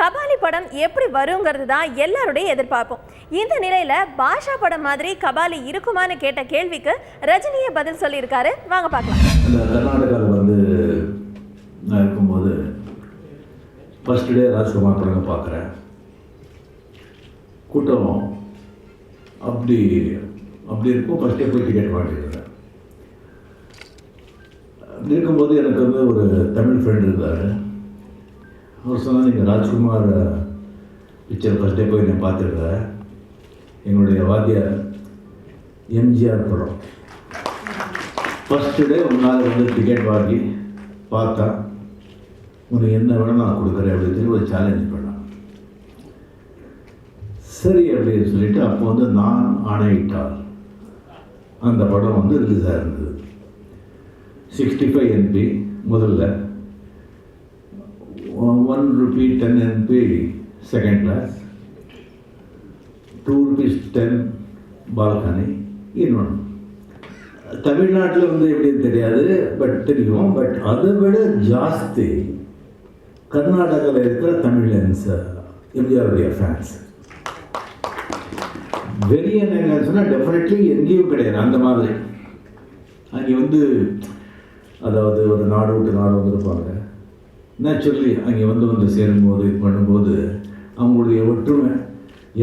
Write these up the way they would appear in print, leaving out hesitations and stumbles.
கபாலி படம் எப்படி வருங்கிறது தான் எல்லாருடைய எதிர்பார்ப்போம். இந்த நிலையில பாஷா படம் மாதிரி கபாலி இருக்குமான்னு கேட்ட கேள்விக்கு ரஜினியே பதில் சொல்லியிருக்காரு. வாங்க பார்க்கலாம். கர்நாடகாவில் நான் இருக்கும்போது ஃபர்ஸ்ட் டே ராஜ்குமார் படம் பார்க்குறேன். கூட்டம் அப்படி இருக்கும். ஃபர்ஸ்ட் டே போய் டிக்கெட் வாங்கியிருந்தேன். அப்படி இருக்கும்போது எனக்கு ஒரு தமிழ் ஃப்ரெண்ட் இருந்தார். அவர் சொன்னால், நீங்கள் ராஜ்குமார் பிக்சர் ஃபஸ்ட் டே போய் நான் பார்த்துருக்கேன். எங்களுடைய வாத்தியார் எம்ஜிஆர் படம் ஃபஸ்ட்டு டே உன்னால் டிக்கெட் வாங்கி பார்த்தா உனக்கு என்ன வேணும் நான் கொடுக்குறேன் அப்படின்னு சொல்லி ஒரு சேலஞ்ச் பண்ணேன். சரி அப்படின்னு சொல்லிவிட்டு அப்போ நான் ஆணையிட்டால் அந்த படம் ரிலீஸ் ஆகிருந்தது. 65 NP முதல்ல, 1 rupee 10 NP second class, 2 rupees 10 balcony. இன்னொன்று தமிழ்நாட்டில் எப்படின்னு தெரியாது, பட் தெரியும். பட் அதை விட ஜாஸ்தி கர்நாடகாவில் இருக்கிற தமிழியன்ஸ், எம்ஜிஆருடைய ஃபேன்ஸ். வெளியே என்ன சொன்னால் டெஃபினெட்லி எங்கேயும் கிடையாது அந்த மாதிரி. அங்கே அதாவது ஒரு நாடு விட்டு நாடு வந்திருப்பாங்க. நேச்சுரலி அங்கே வந்து சேரும்போது இது பண்ணும்போது அவங்களுடைய ஒற்றுமை,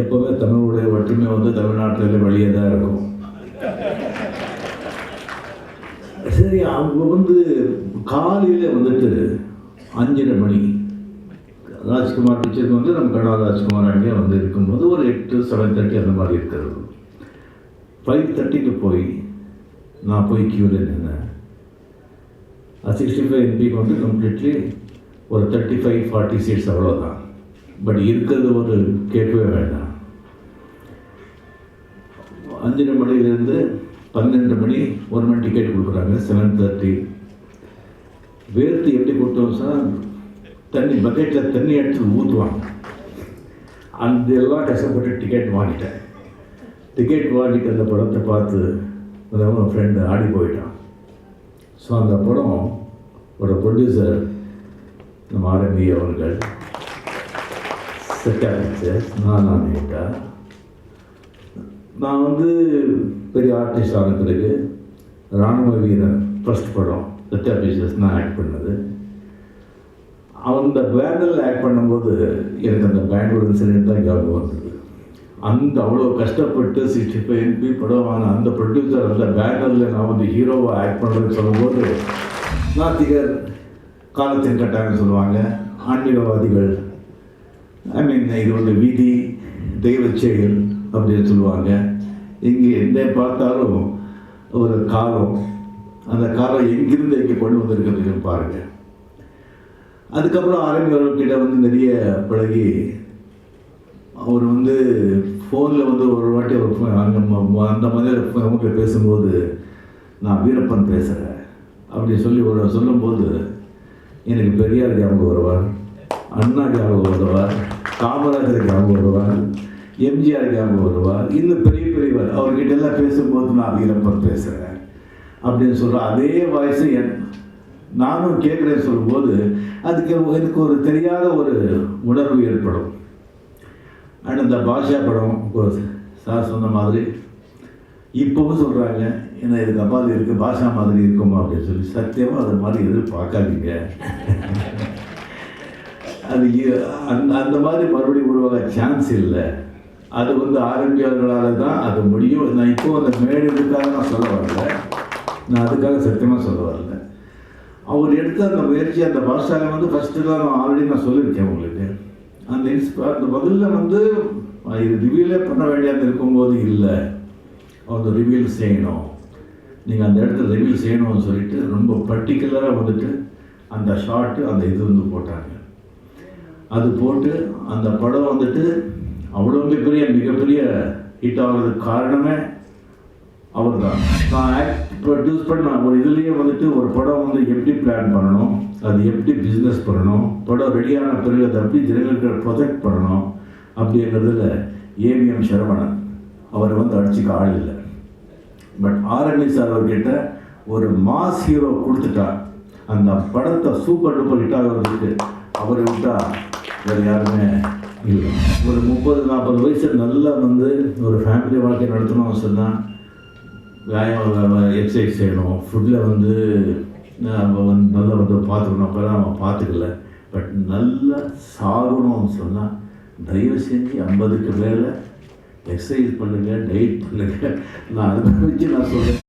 எப்போவுமே தமிழுடைய ஒற்றுமை தமிழ்நாட்டில் வெளியே தான் இருக்கும். சரி, அவங்க காலையில் 5:30 மணி ராஜ்குமார் பிக்சருக்கு நம்ம கனடா ராஜ்குமார் அங்கே இருக்கும்போது ஒரு 8, 7:30 அந்த மாதிரி இருக்கிறது. 5:30க்கு போய் நான் போய் க்யூவில் நின்னேன். 65 NPக்கு கம்ப்ளீட்லி ஒரு 35-40 சீட்ஸ் அவ்வளோதான். பட் இருக்கிறது கேட்கவே வேண்டாம். 5:30 மணிலேருந்து 12 மணி 1 மணி டிக்கெட் கொடுக்குறாங்க. 7:30 வேர்த்து எப்படி கொடுத்தோம் சார், தண்ணி பக்கெட்டில் தண்ணி எடுத்து ஊற்றுவாங்க. அந்த எல்லாம் கஷ்டப்பட்டு டிக்கெட் வாங்கிட்டேன். டிக்கெட் வாங்கிட்டு அந்த படத்தை பார்த்து என் ஃப்ரெண்டு ஆடி போயிட்டான். ஸோ அந்த படம் ஒரு ப்ரொடியூசர் நம்ம ஆர்எம்பி அவர்கள் செட் ஆகிடுச்சு. நான் கேட்டேன். நான் பெரிய ஆர்டிஸ்ட் ஆன பிறகு இராணுவ வீரன் ஃபர்ஸ்ட் படம் சத்யா பிக்சர்ஸ் நான் ஆக்ட் பண்ணது. அந்த பேனரில் ஆக்ட் பண்ணும்போது எனக்கு அந்த பேங்களூர் இன்சிடென்ட் தான் ஞாபகம் வந்தது. அவ்வளோ கஷ்டப்பட்டு 65 NP படம் வாங்க அந்த ப்ரொடியூசர் அந்த பேனரில் நான் ஹீரோவை ஆக்ட் பண்ணுறதுன்னு சொல்லும்போது, நாத்திகர், காலத்தின் கட்டாயம்னு சொல்லுவாங்க, ஆன்மீகவாதிகள், இது விதி, தெய்வ செயல் அப்படின்னு சொல்லுவாங்க. இங்கே என்ன பார்த்தாலும் ஒரு காலம், அந்த காலம் எங்கிருந்து எங்கே கொண்டு வந்திருக்கிறதுன்னு பாருங்கள். அதுக்கப்புறம் ஆரம்பிக்கிட்ட நிறைய பழகி அவர் ஃபோனில் ஒரு வாட்டி அங்கே அந்த மாதிரி அவங்க பேசும்போது, நான் வீரப்பன் பேசுகிறேன் அப்படி சொல்லி சொல்லும்போது எனக்கு பெரியார் ஞாபகம் வருவார், அண்ணா ஞாபகம் வருவார், காமராஜர் ஞாபகம் வருவார், எம்ஜிஆர் ஞாபகம் வருவார். இன்னும் பெரியவர் அவர்கிட்ட எல்லாம் பேசும்போது நான் வீரப்பன் பேசுகிறேன் அப்படின்னு சொல்கிறேன். அதே வாய்ஸை நானும் கேட்குறேன்னு சொல்லும்போது அதுக்கு எனக்கு ஒரு தெரியாத ஒரு உணர்வு ஏற்படும். அண்ட் இந்த பாஷா படம் சார் சொன்ன மாதிரி இப்போவும் சொல்கிறாங்க, ஏன்னா இது கபாலி இருக்குது, பாஷா மாதிரி இருக்குமா அப்படின்னு சொல்லி. சத்தியமாக அது மாதிரி எதிர்பார்க்காதீங்க. அது அந்த மாதிரி மறுபடியும் உருவாக சான்ஸ் இல்லை. அது ஆரம்பியாளர்களால் தான் அது முடியும். நான் இப்போது அந்த மேடைக்காக நான் சொல்ல வரல, நான் அதுக்காக சத்தியமாக சொல்ல வரல. அவர் எடுத்த அந்த முயற்சி, அந்த பாஷாவில் ஃபஸ்ட்டு தான் நான் ஆல்ரெடி நான் சொல்லியிருக்கேன் உங்களுக்கு. அந்த முதல்ல இது ரிவீலே பண்ண வேண்டியது இருக்கும்போது இல்லை, அவங்க ரிவீல் செய்யணும், நீங்கள் அந்த இடத்துல ரிவீல் செய்யணும்னு சொல்லிட்டு ரொம்ப பர்டிகுலராக அந்த ஷார்ட்டு அந்த இது போட்டாங்க. அது போட்டு அந்த படம் அவ்வளோ மிகப்பெரிய ஹிட் ஆகிறதுக்கு காரணமே அவர் தான். நான் ப்ரொடியூஸ் பண்ண ஒரு இதுலேயே ஒரு படம் எப்படி பிளான் பண்ணணும், அது எப்படி பிஸ்னஸ் பண்ணணும், படம் ரெடியான பிறகு அதை எப்படி ஜனங்களுக்கு ப்ரொஜெக்ட் பண்ணணும் அப்படிங்கிறதுல AVM சரவணன் அவர் அடிச்சுக்க ஆள் இல்லை. பட் ஆர்என்டி சார் அவர்கிட்ட ஒரு மாஸ் ஹீரோ கொடுத்துட்டா அந்த படத்தை சூப்பர் டூப்பர் ஹிட் ஆகிறதுக்கு அவரை விட்டால் வேறு யாருமே இல்லை. ஒரு 30-40 வயசு நல்லா வந்து ஒரு ஃபேமிலி வாழ்க்கை நடத்தணும் சொன்னால் எக்ஸசைஸ் செய்யணும், ஃபுட்டில் வந்து நல்லா வந்து பார்த்துக்கணும். அப்போல்லாம் நம்ம பார்த்துக்கல. பட் நல்லா சாகணும்னு சொன்னால் தயவு செஞ்சு 50க்கு மேலே எக்ஸசைஸ் பண்ணுங்கள், டயட் பண்ணுங்கள். நான் அதை வச்சு நான் சொல்கிறேன்.